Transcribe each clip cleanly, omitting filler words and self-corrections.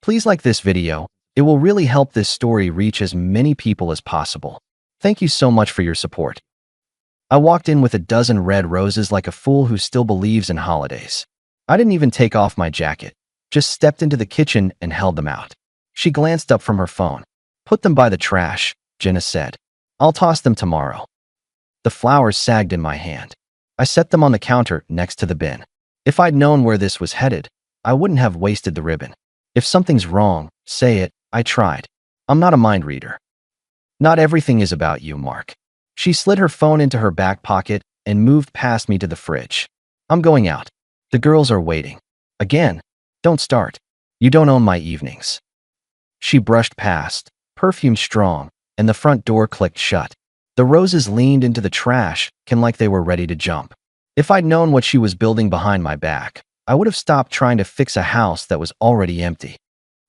Please like this video. It will really help this story reach as many people as possible. Thank you so much for your support. I walked in with a dozen red roses like a fool who still believes in holidays. I didn't even take off my jacket, just stepped into the kitchen and held them out. She glanced up from her phone. Put them by the trash, Jenna said. I'll toss them tomorrow. The flowers sagged in my hand. I set them on the counter next to the bin. If I'd known where this was headed, I wouldn't have wasted the ribbon. If something's wrong, say it. I tried. I'm not a mind reader. Not everything is about you, Mark. She slid her phone into her back pocket and moved past me to the fridge. I'm going out. The girls are waiting. Again. Don't start. You don't own my evenings. She brushed past, perfume strong, and the front door clicked shut. The roses leaned into the trash, like they were ready to jump. If I'd known what she was building behind my back, I would have stopped trying to fix a house that was already empty.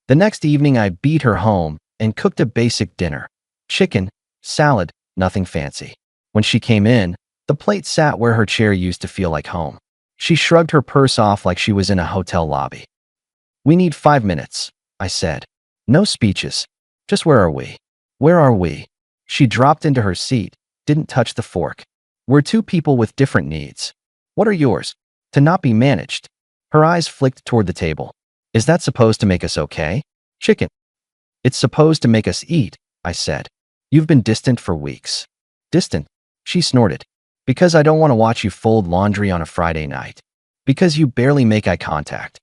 The next evening, I beat her home and cooked a basic dinner. Chicken, salad, nothing fancy. When she came in, the plate sat where her chair used to feel like home. She shrugged her purse off like she was in a hotel lobby. We need 5 minutes, I said. No speeches. Just where are we? Where are we? She dropped into her seat, didn't touch the fork. We're two people with different needs. What are yours? To not be managed. Her eyes flicked toward the table. Is that supposed to make us okay? Chicken. It's supposed to make us eat, I said. You've been distant for weeks. Distant? She snorted. Because I don't want to watch you fold laundry on a Friday night. Because you barely make eye contact.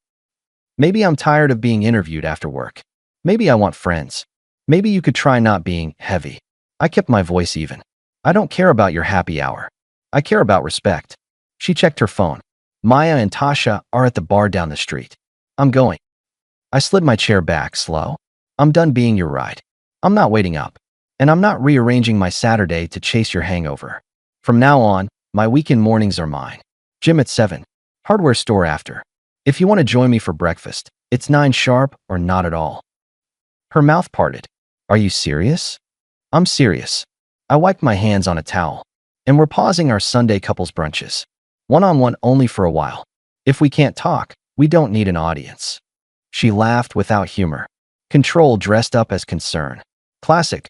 Maybe I'm tired of being interviewed after work. Maybe I want friends. Maybe you could try not being heavy. I kept my voice even. I don't care about your happy hour. I care about respect. She checked her phone. Maya and Tasha are at the bar down the street. I'm going. I slid my chair back slow. I'm done being your ride. I'm not waiting up. And I'm not rearranging my Saturday to chase your hangover. From now on, my weekend mornings are mine. Gym at 7. Hardware store after. If you want to join me for breakfast, it's 9 sharp or not at all. Her mouth parted. Are you serious? I'm serious. I wiped my hands on a towel. And we're pausing our Sunday couples brunches. One-on-one only for a while. If we can't talk, we don't need an audience. She laughed without humor. Control dressed up as concern. Classic.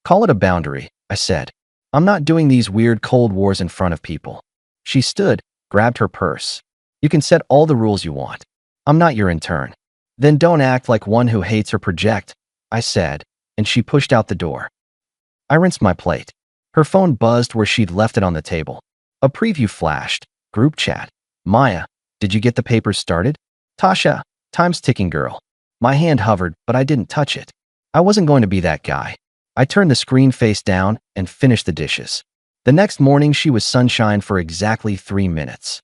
Call it a boundary, I said. I'm not doing these weird Cold Wars in front of people. She stood, grabbed her purse. You can set all the rules you want. I'm not your intern. Then don't act like one who hates her project, I said, and she pushed out the door. I rinsed my plate. Her phone buzzed where she'd left it on the table. A preview flashed. Group chat. Maya, did you get the papers started? Tasha, time's ticking, girl. My hand hovered, but I didn't touch it. I wasn't going to be that guy. I turned the screen face down and finished the dishes. The next morning, she was sunshine for exactly 3 minutes.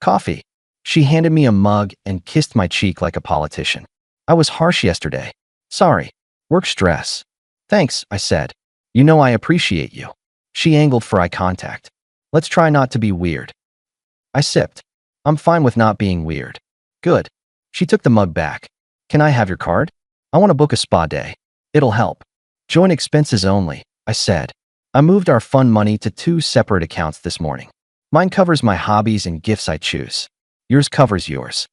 Coffee. She handed me a mug and kissed my cheek like a politician. I was harsh yesterday. Sorry. Work stress. Thanks, I said. You know I appreciate you. She angled for eye contact. Let's try not to be weird. I sipped. I'm fine with not being weird. Good. She took the mug back. Can I have your card? I want to book a spa day. It'll help. Joint expenses only, I said. I moved our fun money to 2 separate accounts this morning. Mine covers my hobbies and gifts I choose. Yours covers yours.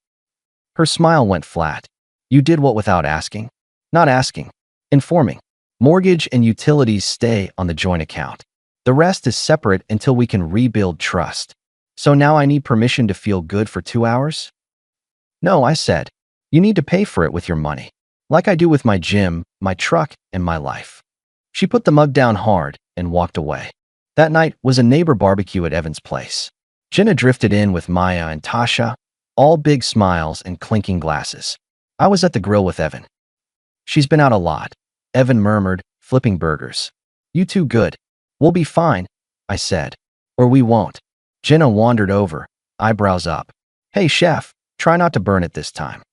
Her smile went flat. You did what without asking? Not asking. Informing. Mortgage and utilities stay on the joint account. The rest is separate until we can rebuild trust. So now I need permission to feel good for 2 hours? No, I said. You need to pay for it with your money. Like I do with my gym, my truck, and my life. She put the mug down hard and walked away. That night was a neighbor barbecue at Evan's place. Jenna drifted in with Maya and Tasha, all big smiles and clinking glasses. I was at the grill with Evan. She's been out a lot, Evan murmured, flipping burgers. You too good. We'll be fine, I said. Or we won't. Jenna wandered over, eyebrows up. Hey, chef, try not to burn it this time.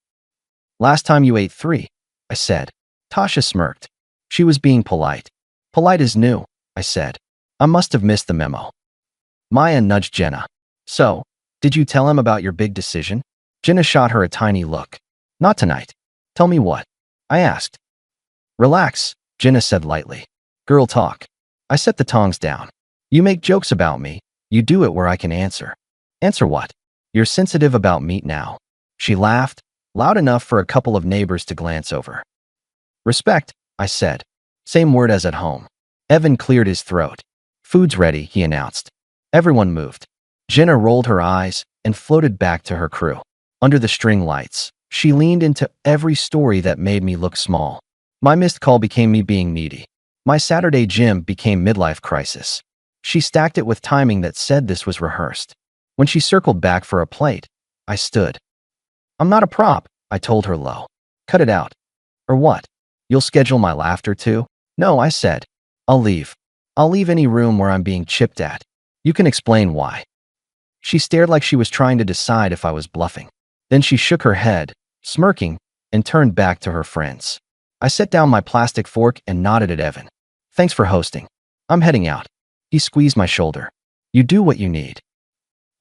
Last time you ate 3, I said. Tasha smirked. She was being polite. Polite is new, I said. I must have missed the memo. Maya nudged Jenna. So, did you tell him about your big decision? Jenna shot her a tiny look. Not tonight. Tell me what? I asked. Relax, Jenna said lightly. Girl talk. I set the tongs down. You make jokes about me. You do it where I can answer. Answer what? You're sensitive about meat now. She laughed, loud enough for a couple of neighbors to glance over. Respect, I said. Same word as at home. Evan cleared his throat. Food's ready, he announced. Everyone moved. Jenna rolled her eyes and floated back to her crew. Under the string lights, she leaned into every story that made me look small. My missed call became me being needy. My Saturday gym became midlife crisis. She stacked it with timing that said this was rehearsed. When she circled back for a plate, I stood. I'm not a prop, I told her low. Cut it out. Or what? You'll schedule my laughter too? No, I said. I'll leave. I'll leave any room where I'm being chipped at. You can explain why. She stared like she was trying to decide if I was bluffing. Then she shook her head, smirking, and turned back to her friends. I set down my plastic fork and nodded at Evan. Thanks for hosting. I'm heading out. He squeezed my shoulder. You do what you need.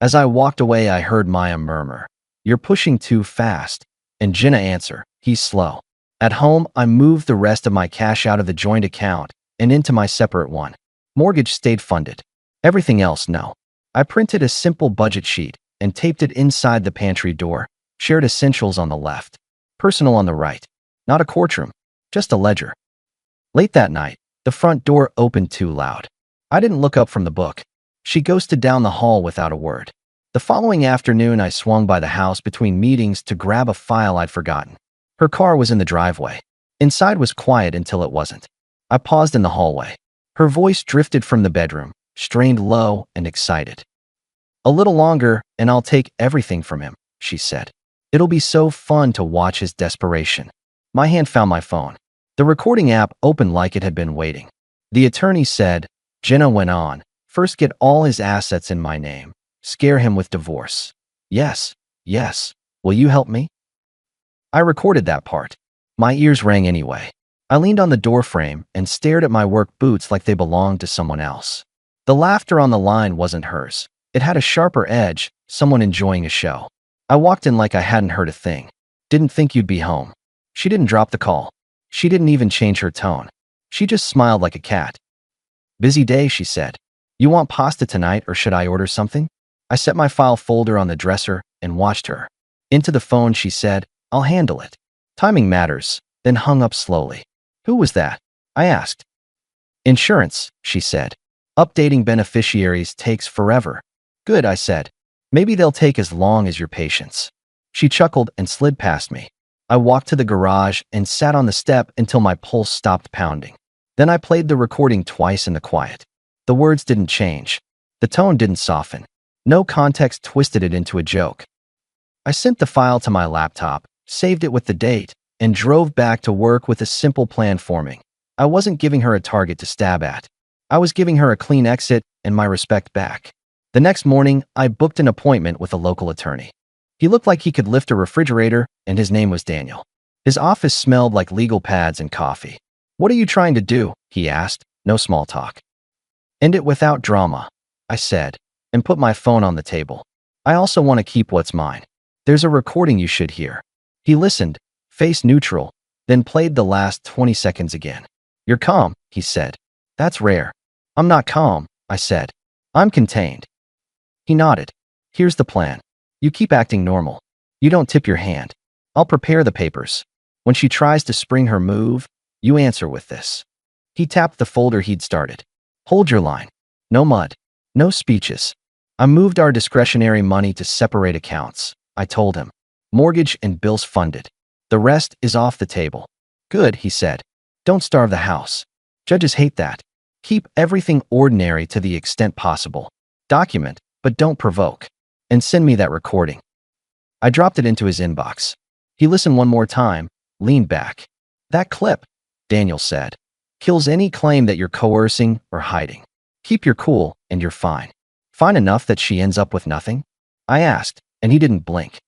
As I walked away, I heard Maya murmur, You're pushing too fast. And Jenna answer, He's slow. At home, I moved the rest of my cash out of the joint account and into my separate one. Mortgage stayed funded. Everything else, no. I printed a simple budget sheet and taped it inside the pantry door, shared essentials on the left, personal on the right. Not a courtroom, just a ledger. Late that night, the front door opened too loud. I didn't look up from the book. She ghosted down the hall without a word. The following afternoon, I swung by the house between meetings to grab a file I'd forgotten. Her car was in the driveway. Inside was quiet until it wasn't. I paused in the hallway. Her voice drifted from the bedroom, strained low and excited. A little longer, and I'll take everything from him, she said. It'll be so fun to watch his desperation. My hand found my phone. The recording app opened like it had been waiting. The attorney said, Jenna went on, first get all his assets in my name. Scare him with divorce. Yes, yes. Will you help me? I recorded that part. My ears rang anyway. I leaned on the doorframe and stared at my work boots like they belonged to someone else. The laughter on the line wasn't hers. It had a sharper edge, someone enjoying a show. I walked in like I hadn't heard a thing. Didn't think you'd be home. She didn't drop the call. She didn't even change her tone. She just smiled like a cat. Busy day, she said. You want pasta tonight or should I order something? I set my file folder on the dresser and watched her. Into the phone, she said, I'll handle it. Timing matters, then hung up slowly. Who was that? I asked. Insurance, she said. Updating beneficiaries takes forever. Good, I said. Maybe they'll take as long as your patience. She chuckled and slid past me. I walked to the garage and sat on the step until my pulse stopped pounding. Then I played the recording twice in the quiet. The words didn't change. The tone didn't soften. No context twisted it into a joke. I sent the file to my laptop, saved it with the date, and drove back to work with a simple plan forming. I wasn't giving her a target to stab at. I was giving her a clean exit and my respect back. The next morning, I booked an appointment with a local attorney. He looked like he could lift a refrigerator, and his name was Daniel. His office smelled like legal pads and coffee. What are you trying to do? He asked. No small talk. End it without drama, I said, and put my phone on the table. I also want to keep what's mine. There's a recording you should hear. He listened, face neutral, then played the last 20 seconds again. You're calm, he said. That's rare. I'm not calm, I said. I'm contained. He nodded. Here's the plan. You keep acting normal. You don't tip your hand. I'll prepare the papers. When she tries to spring her move, you answer with this. He tapped the folder he'd started. Hold your line. No mud. No speeches. I moved our discretionary money to separate accounts, I told him. Mortgage and bills funded. The rest is off the table. Good, he said. Don't starve the house. Judges hate that. Keep everything ordinary to the extent possible. Document, but don't provoke. And send me that recording. I dropped it into his inbox. He listened one more time, leaned back. That clip, Daniel said, kills any claim that you're coercing or hiding. Keep your cool, and you're fine. Fine enough that she ends up with nothing? I asked, and he didn't blink.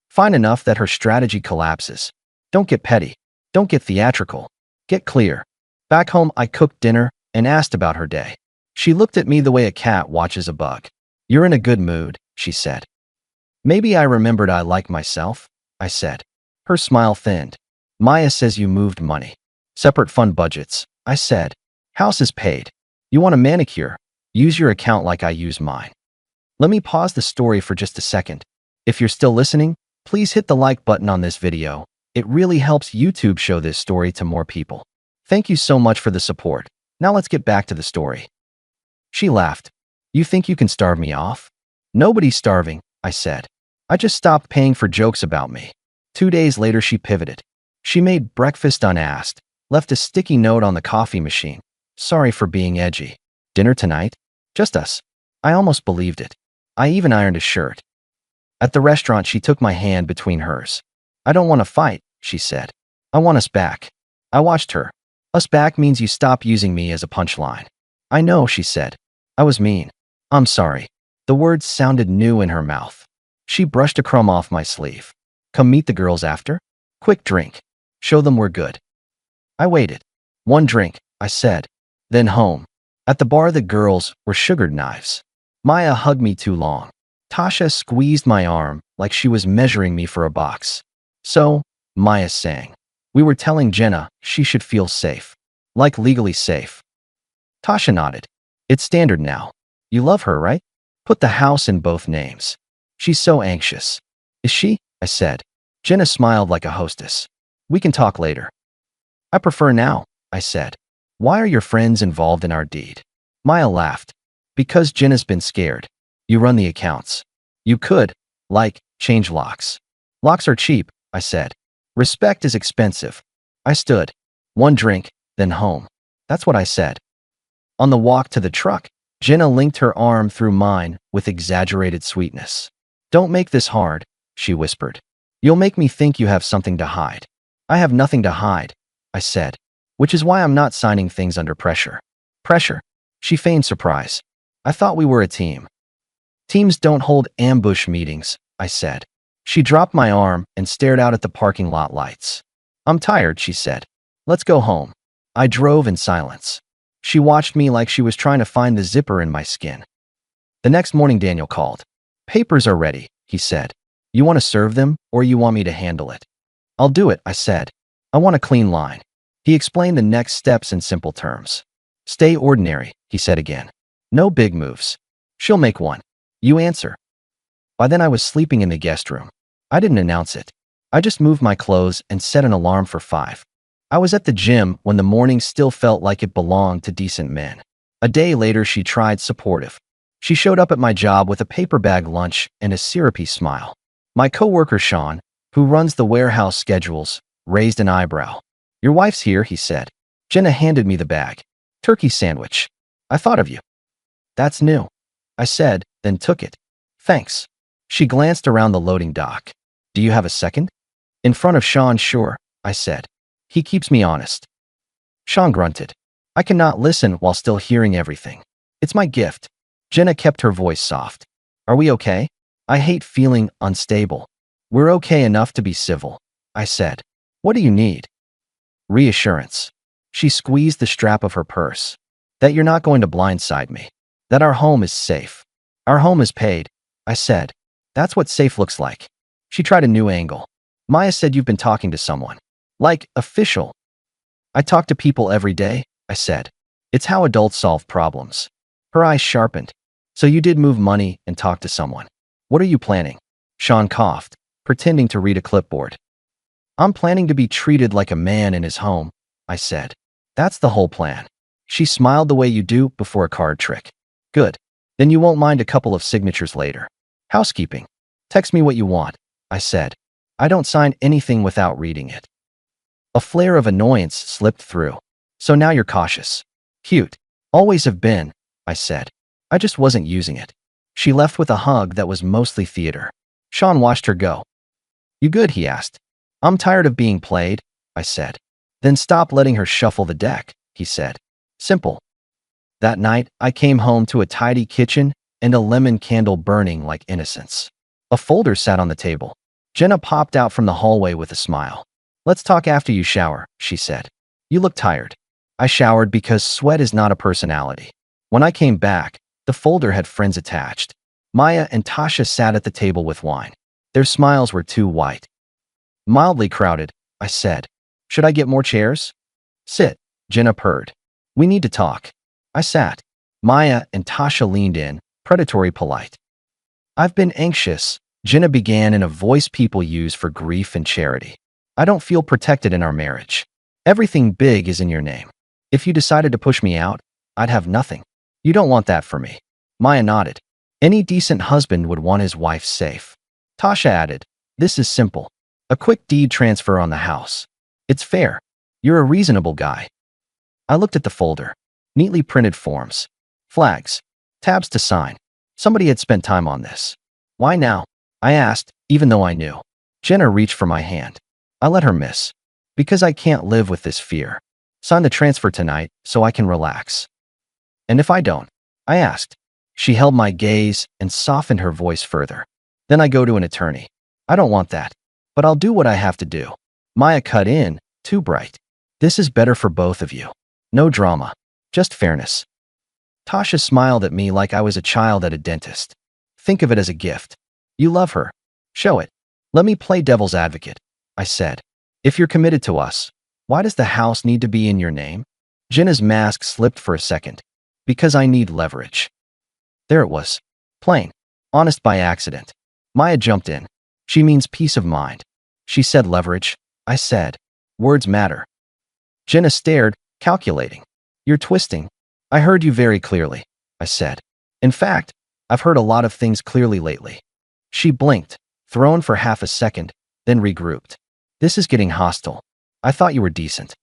Fine enough that her strategy collapses. Don't get petty. Don't get theatrical. Get clear. Back home, I cooked dinner and asked about her day. She looked at me the way a cat watches a bug. You're in a good mood, she said. Maybe I remembered I like myself, I said. Her smile thinned. Maya says you moved money. Separate fund budgets, I said. House is paid. You want a manicure? Use your account like I use mine. Let me pause the story for just a second. If you're still listening, Please hit the like button on this video. It really helps YouTube show this story to more people. Thank you so much for the support. Now let's get back to the story. She laughed. You think you can starve me off? Nobody's starving, I said. I just stopped paying for jokes about me. 2 days later, she pivoted. She made breakfast unasked, left a sticky note on the coffee machine. Sorry for being edgy. Dinner tonight? Just us. I almost believed it. I even ironed a shirt. At the restaurant, she took my hand between hers. I don't want to fight, she said. I want us back. I watched her. Us back means you stop using me as a punchline. I know, she said. I was mean. I'm sorry. The words sounded new in her mouth. She brushed a crumb off my sleeve. Come meet the girls after? Quick drink. Show them we're good. I waited. 1 drink, I said. Then home. At the bar, the girls were sugared knives. Maya hugged me too long. Tasha squeezed my arm like she was measuring me for a box. So, Maya sang. We were telling Jenna she should feel safe. Like legally safe. Tasha nodded. It's standard now. You love her, right? Put the house in both names. She's so anxious. Is she? I said. Jenna smiled like a hostess. We can talk later. I prefer now, I said. Why are your friends involved in our deed? Maya laughed. Because Jenna's been scared. You run the accounts. You could, like, change locks. Locks are cheap, I said. Respect is expensive. I stood. 1 drink, then home. That's what I said. On the walk to the truck, Jenna linked her arm through mine with exaggerated sweetness. Don't make this hard, she whispered. You'll make me think you have something to hide. I have nothing to hide, I said, which is why I'm not signing things under pressure. Pressure? She feigned surprise. I thought we were a team. Teams don't hold ambush meetings, I said. She dropped my arm and stared out at the parking lot lights. I'm tired, she said. Let's go home. I drove in silence. She watched me like she was trying to find the zipper in my skin. The next morning, Daniel called. Papers are ready, he said. You want to serve them, or you want me to handle it? I'll do it, I said. I want a clean line. He explained the next steps in simple terms. Stay ordinary, he said again. No big moves. She'll make one. You answer. By then I was sleeping in the guest room. I didn't announce it. I just moved my clothes and set an alarm for 5. I was at the gym when the morning still felt like it belonged to decent men. A day later, she tried supportive. She showed up at my job with a paper bag lunch and a syrupy smile. My coworker Sean, who runs the warehouse schedules, raised an eyebrow. Your wife's here, he said. Jenna handed me the bag. Turkey sandwich. I thought of you. That's new, I said, then took it. Thanks. She glanced around the loading dock. Do you have a second? In front of Sean, sure, I said. He keeps me honest. Sean grunted. I cannot listen while still hearing everything. It's my gift. Jenna kept her voice soft. Are we okay? I hate feeling unstable. We're okay enough to be civil, I said. What do you need? Reassurance. She squeezed the strap of her purse. That you're not going to blindside me. That our home is safe. Our home is paid, I said. That's what safe looks like. She tried a new angle. Maya said you've been talking to someone. Like, official. I talk to people every day, I said. It's how adults solve problems. Her eyes sharpened. So you did move money and talk to someone. What are you planning? Sean coughed, pretending to read a clipboard. I'm planning to be treated like a man in his home, I said. That's the whole plan. She smiled the way you do before a card trick. Good. Then you won't mind a couple of signatures later. Housekeeping. Text me what you want, I said. I don't sign anything without reading it. A flare of annoyance slipped through. So now you're cautious. Cute. Always have been, I said. I just wasn't using it. She left with a hug that was mostly theater. Sean watched her go. You good? He asked. I'm tired of being played, I said. Then stop letting her shuffle the deck, he said. Simple. That night, I came home to a tidy kitchen and a lemon candle burning like innocence. A folder sat on the table. Jenna popped out from the hallway with a smile. Let's talk after you shower, she said. You look tired. I showered because sweat is not a personality. When I came back, the folder had friends attached. Maya and Tasha sat at the table with wine. Their smiles were too white. Mildly crowded, I said. Should I get more chairs? Sit, Jenna purred. We need to talk. I sat. Maya and Tasha leaned in, predatory polite. I've been anxious, Jenna began in a voice people use for grief and charity. I don't feel protected in our marriage. Everything big is in your name. If you decided to push me out, I'd have nothing. You don't want that for me. Maya nodded. Any decent husband would want his wife safe. Tasha added, this is simple. A quick deed transfer on the house. It's fair. You're a reasonable guy. I looked at the folder. Neatly printed forms. Flags. Tabs to sign. Somebody had spent time on this. Why now? I asked, even though I knew. Jenna reached for my hand. I let her miss. Because I can't live with this fear. Sign the transfer tonight so I can relax. And if I don't? I asked. She held my gaze and softened her voice further. Then I go to an attorney. I don't want that. But I'll do what I have to do. Maya cut in, too bright. This is better for both of you. No drama. Just fairness. Tasha smiled at me like I was a child at a dentist. Think of it as a gift. You love her. Show it. Let me play devil's advocate, I said. If you're committed to us, why does the house need to be in your name? Jenna's mask slipped for a second. Because I need leverage. There it was. Plain. Honest by accident. Maya jumped in. She means peace of mind. She said leverage. I said. Words matter. Jenna stared, calculating. You're twisting. I heard you very clearly, I said. In fact, I've heard a lot of things clearly lately. She blinked, thrown for half a second, then regrouped. This is getting hostile. I thought you were decent.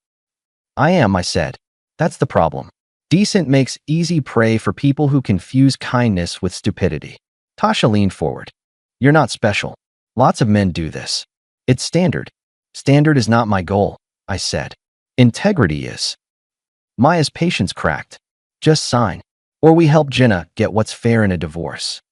I am, I said. That's the problem. Decent makes easy prey for people who confuse kindness with stupidity. Tasha leaned forward. You're not special. Lots of men do this. It's standard. Standard is not my goal, I said. Integrity is. Maya's patience cracked. Just sign. Or we help Jenna get what's fair in a divorce.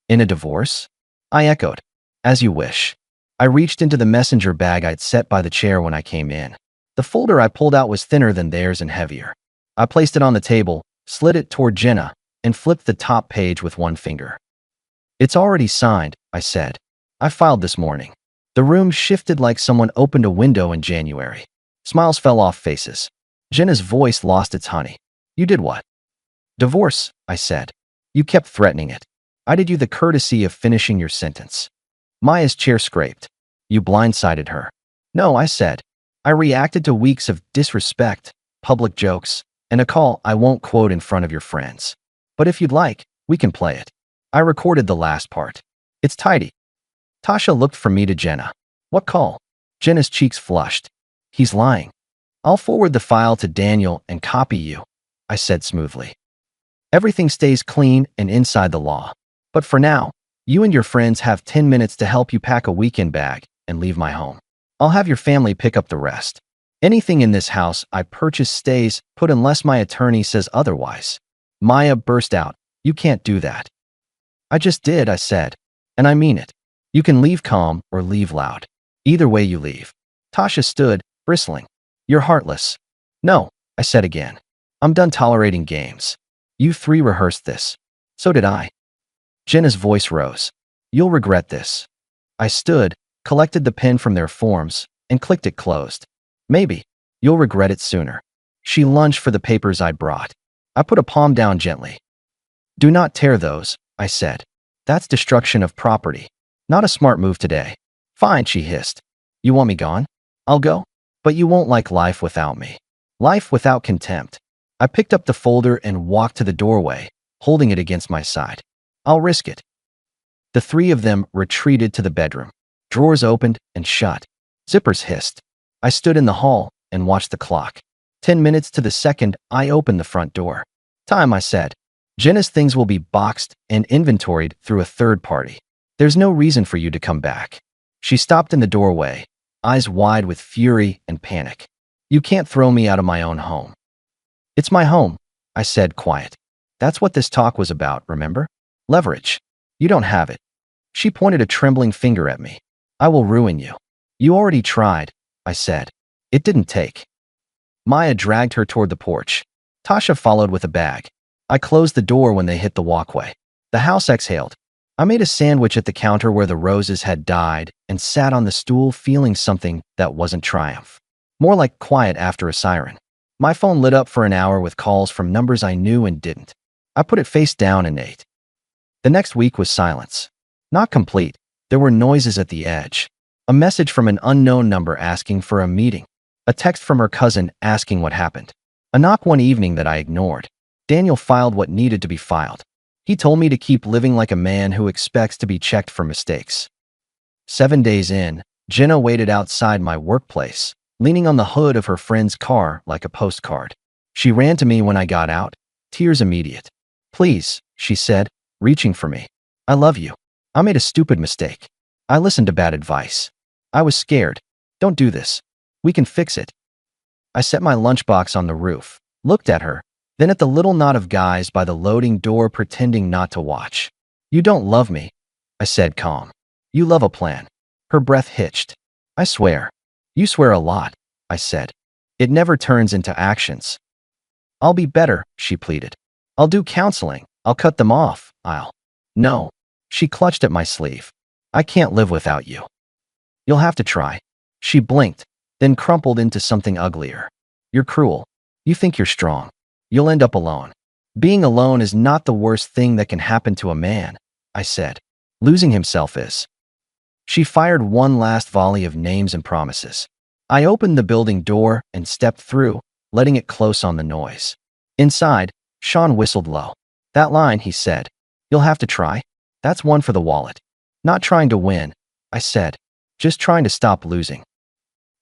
In a divorce? I echoed. As you wish. I reached into the messenger bag I'd set by the chair when I came in. The folder I pulled out was thinner than theirs and heavier. I placed it on the table, slid it toward Jenna, and flipped the top page with one finger. It's already signed, I said. I filed this morning. The room shifted like someone opened a window in January. Smiles fell off faces. Jenna's voice lost its honey. You did what? Divorce, I said. You kept threatening it. I did you the courtesy of finishing your sentence. Maya's chair scraped. You blindsided her. No, I said. I reacted to weeks of disrespect, public jokes, and a call I won't quote in front of your friends. But if you'd like, we can play it. I recorded the last part. It's tidy. Tasha looked from me to Jenna. What call? Jenna's cheeks flushed. He's lying. I'll forward the file to Daniel and copy you, I said smoothly. Everything stays clean and inside the law. But for now, you and your friends have 10 minutes to help you pack a weekend bag and leave my home. I'll have your family pick up the rest. Anything in this house I purchase stays put unless my attorney says otherwise. Maya burst out. You can't do that. I just did, I said. And I mean it. You can leave calm or leave loud. Either way you leave. Tasha stood, bristling. You're heartless. No, I said again. I'm done tolerating games. You three rehearsed this. So did I. Jenna's voice rose. You'll regret this. I stood, collected the pen from their forms, and clicked it closed. Maybe. You'll regret it sooner. She lunged for the papers I'd brought. I put a palm down gently. Do not tear those, I said. That's destruction of property. Not a smart move today. Fine, she hissed. You want me gone? I'll go. But you won't like life without me. Life without contempt. I picked up the folder and walked to the doorway, holding it against my side. I'll risk it. The three of them retreated to the bedroom. Drawers opened and shut. Zippers hissed. I stood in the hall and watched the clock. 10 minutes to the second, I opened the front door. Time, I said. Jenna's things will be boxed and inventoried through a third party. There's no reason for you to come back. She stopped in the doorway, eyes wide with fury and panic. You can't throw me out of my own home. It's my home, I said, quiet. That's what this talk was about, remember? Leverage. You don't have it. She pointed a trembling finger at me. I will ruin you. You already tried, I said. It didn't take. Maya dragged her toward the porch. Tasha followed with a bag. I closed the door when they hit the walkway. The house exhaled. I made a sandwich at the counter where the roses had died and sat on the stool feeling something that wasn't triumph. More like quiet after a siren. My phone lit up for an hour with calls from numbers I knew and didn't. I put it face down and ate. The next week was silence. Not complete, There were noises at the edge. A message from an unknown number asking for a meeting. A text from her cousin asking what happened. A knock one evening that I ignored. Daniel filed what needed to be filed. He told me to keep living like a man who expects to be checked for mistakes. 7 days in, Jenna waited outside my workplace, leaning on the hood of her friend's car like a postcard. She ran to me when I got out, tears immediate. "Please," she said, reaching for me. "I love you. I made a stupid mistake. I listened to bad advice. I was scared. Don't do this. We can fix it." I set my lunchbox on the roof, looked at her, then at the little knot of guys by the loading door pretending not to watch. "You don't love me," I said calm. "You love a plan." Her breath hitched. "I swear." "You swear a lot," I said. "It never turns into actions." "I'll be better," she pleaded. "I'll do counseling. I'll cut them off. No." She clutched at my sleeve. "I can't live without you." "You'll have to try." She blinked, then crumpled into something uglier. "You're cruel. You think you're strong. You'll end up alone." "Being alone is not the worst thing that can happen to a man," I said. "Losing himself is." She fired one last volley of names and promises. I opened the building door and stepped through, letting it close on the noise. Inside, Sean whistled low. "That line," he said. "You'll have to try. That's one for the wallet." "Not trying to win," I said. "Just trying to stop losing."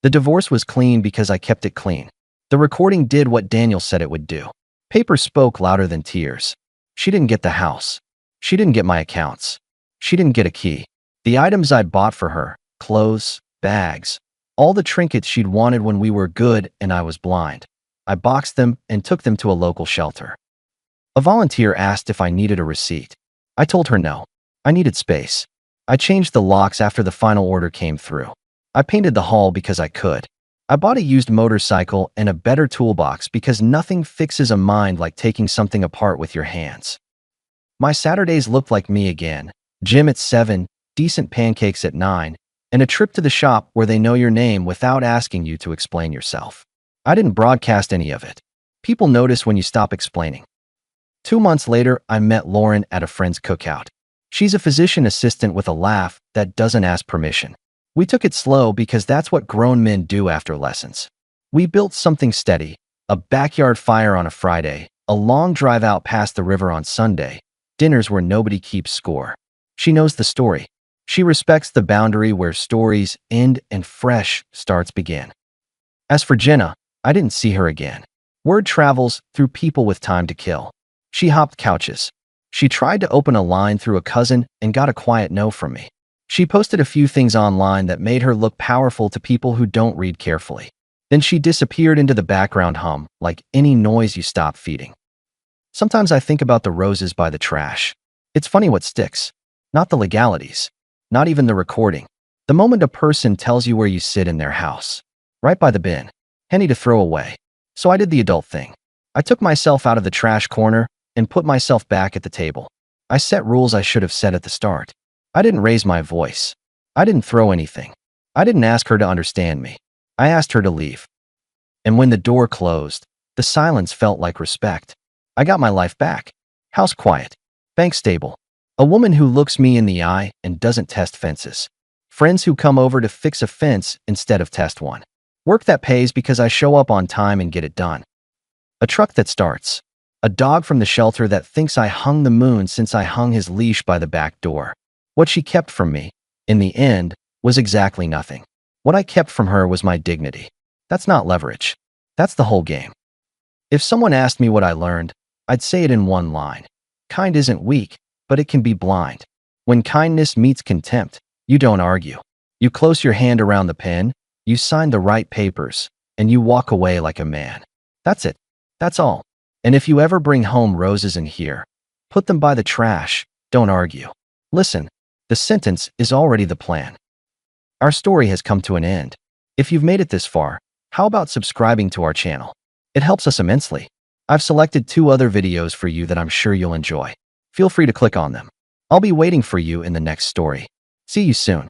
The divorce was clean because I kept it clean. The recording did what Daniel said it would do. Paper spoke louder than tears. She didn't get the house. She didn't get my accounts. She didn't get a key. The items I'd bought for her, clothes, bags, all the trinkets she'd wanted when we were good and I was blind. I boxed them and took them to a local shelter. A volunteer asked if I needed a receipt. I told her no. I needed space. I changed the locks after the final order came through. I painted the hall because I could. I bought a used motorcycle and a better toolbox because nothing fixes a mind like taking something apart with your hands. My Saturdays looked like me again. Gym at 7, decent pancakes at 9, and a trip to the shop where they know your name without asking you to explain yourself. I didn't broadcast any of it. People notice when you stop explaining. 2 months later, I met Lauren at a friend's cookout. She's a physician assistant with a laugh that doesn't ask permission. We took it slow because that's what grown men do after lessons. We built something steady, a backyard fire on a Friday, a long drive out past the river on Sunday, dinners where nobody keeps score. She knows the story. She respects the boundary where stories end and fresh starts begin. As for Jenna, I didn't see her again. Word travels through people with time to kill. She hopped couches. She tried to open a line through a cousin and got a quiet no from me. She posted a few things online that made her look powerful to people who don't read carefully. Then she disappeared into the background hum, like any noise you stop feeding. Sometimes I think about the roses by the trash. It's funny what sticks. Not the legalities. Not even the recording. The moment a person tells you where you sit in their house. Right by the bin. Penny to throw away. So I did the adult thing. I took myself out of the trash corner and put myself back at the table. I set rules I should have set at the start. I didn't raise my voice. I didn't throw anything. I didn't ask her to understand me. I asked her to leave. And when the door closed, the silence felt like respect. I got my life back. House quiet. Bank stable. A woman who looks me in the eye and doesn't test fences. Friends who come over to fix a fence instead of test one. Work that pays because I show up on time and get it done. A truck that starts. A dog from the shelter that thinks I hung the moon since I hung his leash by the back door. What she kept from me, in the end, was exactly nothing. What I kept from her was my dignity. That's not leverage. That's the whole game. If someone asked me what I learned, I'd say it in one line. Kind isn't weak, but it can be blind. When kindness meets contempt, you don't argue. You close your hand around the pen, you sign the right papers, and you walk away like a man. That's it. That's all. And if you ever bring home roses in here, put them by the trash, don't argue. Listen. The sentence is already the plan. Our story has come to an end. If you've made it this far, how about subscribing to our channel? It helps us immensely. I've selected 2 other videos for you that I'm sure you'll enjoy. Feel free to click on them. I'll be waiting for you in the next story. See you soon.